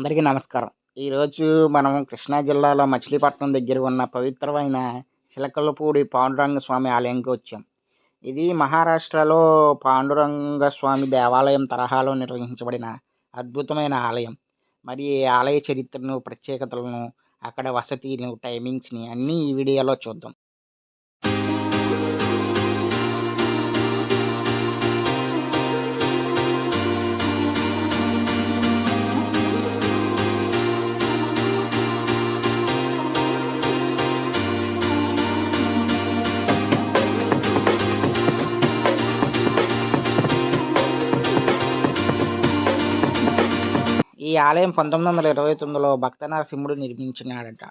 అందరికీ నమస్కారం. ఈరోజు మనం కృష్ణా జిల్లాలో మచిలీపట్నం దగ్గర ఉన్న పవిత్రమైన చిలకలపూడి పాండురంగ స్వామి ఆలయంకి వచ్చాం. ఇది మహారాష్ట్రలో పాండురంగ స్వామి దేవాలయం తరహాలో నిర్వహించబడిన అద్భుతమైన ఆలయం. మరి ఈ ఆలయ చరిత్రను, ప్రత్యేకతలను, అక్కడ వసతిని, టైమింగ్స్‌ని అన్నీ ఈ వీడియోలో చూద్దాం. ఈ ఆలయం 1929లో భక్త నరసింహుడు నిర్మించినాడట.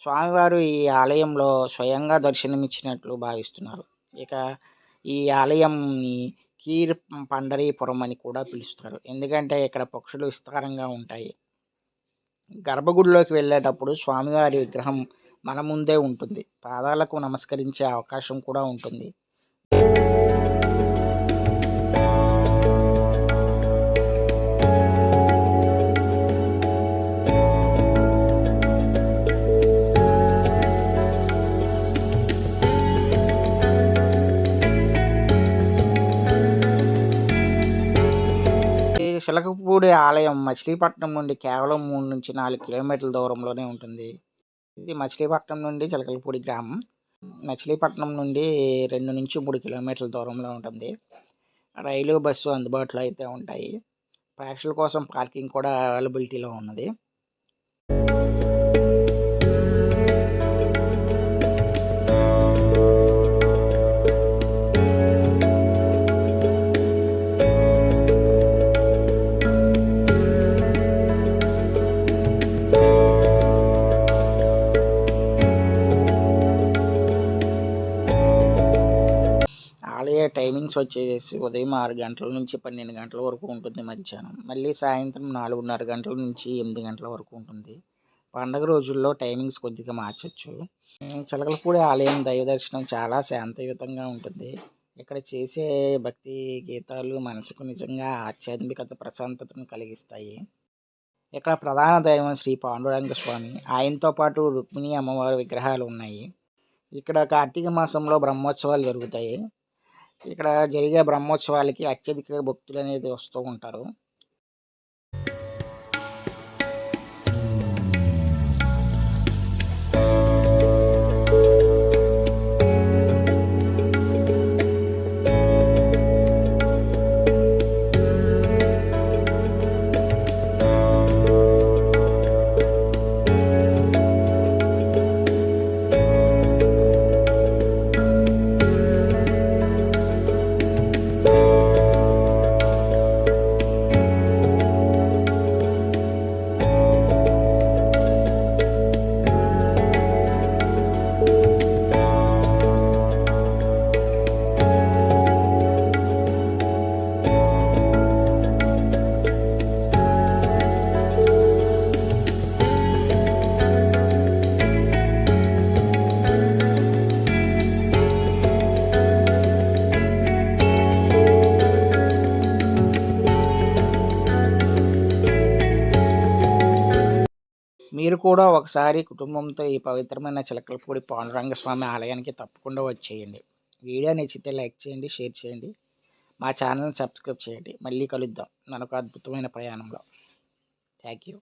స్వామివారు ఈ ఆలయంలో స్వయంగా దర్శనమిచ్చినట్లు భావిస్తున్నారు. ఇక ఈ ఆలయంని కీర్ పండరీపురం అని కూడా పిలుస్తారు. ఎందుకంటే ఇక్కడ పక్షులు విస్తారంగా ఉంటాయి. గర్భగుడిలోకి వెళ్ళేటప్పుడు స్వామివారి విగ్రహం మన ముందే ఉంటుంది. పాదాలకు నమస్కరించే అవకాశం కూడా ఉంటుంది. చిలకపూడి ఆలయం మచిలీపట్నం నుండి కేవలం 3-4 కిలోమీటర్ల దూరంలోనే ఉంటుంది. ఇది మచిలీపట్నం నుండి చిలకలపూడి గ్రామం. మచిలీపట్నం నుండి 2-3 కిలోమీటర్ల దూరంలో ఉంటుంది. రైలు, బస్సు అందుబాటులో అయితే ఉంటాయి. ప్రేక్షకుల కోసం పార్కింగ్ కూడా అవైలబిలిటీలో ఉన్నది. ఆలయ టైమింగ్స్ వచ్చేసి ఉదయం 6 గంటల నుంచి 12 గంటల వరకు ఉంటుంది మధ్యాహ్నం. మళ్ళీ సాయంత్రం 4:30 గంటల నుంచి 8 గంటల వరకు ఉంటుంది. పండగ రోజుల్లో టైమింగ్స్ కొద్దిగా మార్చొచ్చు. చిలకలపూడి ఆలయం దైవ దర్శనం చాలా శాంతియుతంగా ఉంటుంది. ఇక్కడ చేసే భక్తి గీతాలు మనసుకు నిజంగా ఆధ్యాత్మికత, ప్రశాంతతను కలిగిస్తాయి. ఇక్కడ ప్రధాన దైవం శ్రీ పాండురంగ స్వామి, ఆయనతో పాటు రుక్మిణి అమ్మవారి విగ్రహాలు ఉన్నాయి. ఇక్కడ కార్తీక మాసంలో బ్రహ్మోత్సవాలు జరుగుతాయి. ఇక్కడ జరిగే బ్రహ్మోత్సవాలకి అత్యధిక భక్తులు అనేది వస్తూ ఉంటారు. మీరు కూడా ఒకసారి కుటుంబంతో ఈ పవిత్రమైన చిలకలపూడి పాండురంగ స్వామి ఆలయానికి తప్పకుండా వచ్చేయండి. వీడియో నచ్చితే లైక్ చేయండి, షేర్ చేయండి. మా ఛానల్ని సబ్స్క్రైబ్ చేయండి. మళ్ళీ కలుద్దాం మరొక అద్భుతమైన ప్రయాణంలో. Thank you.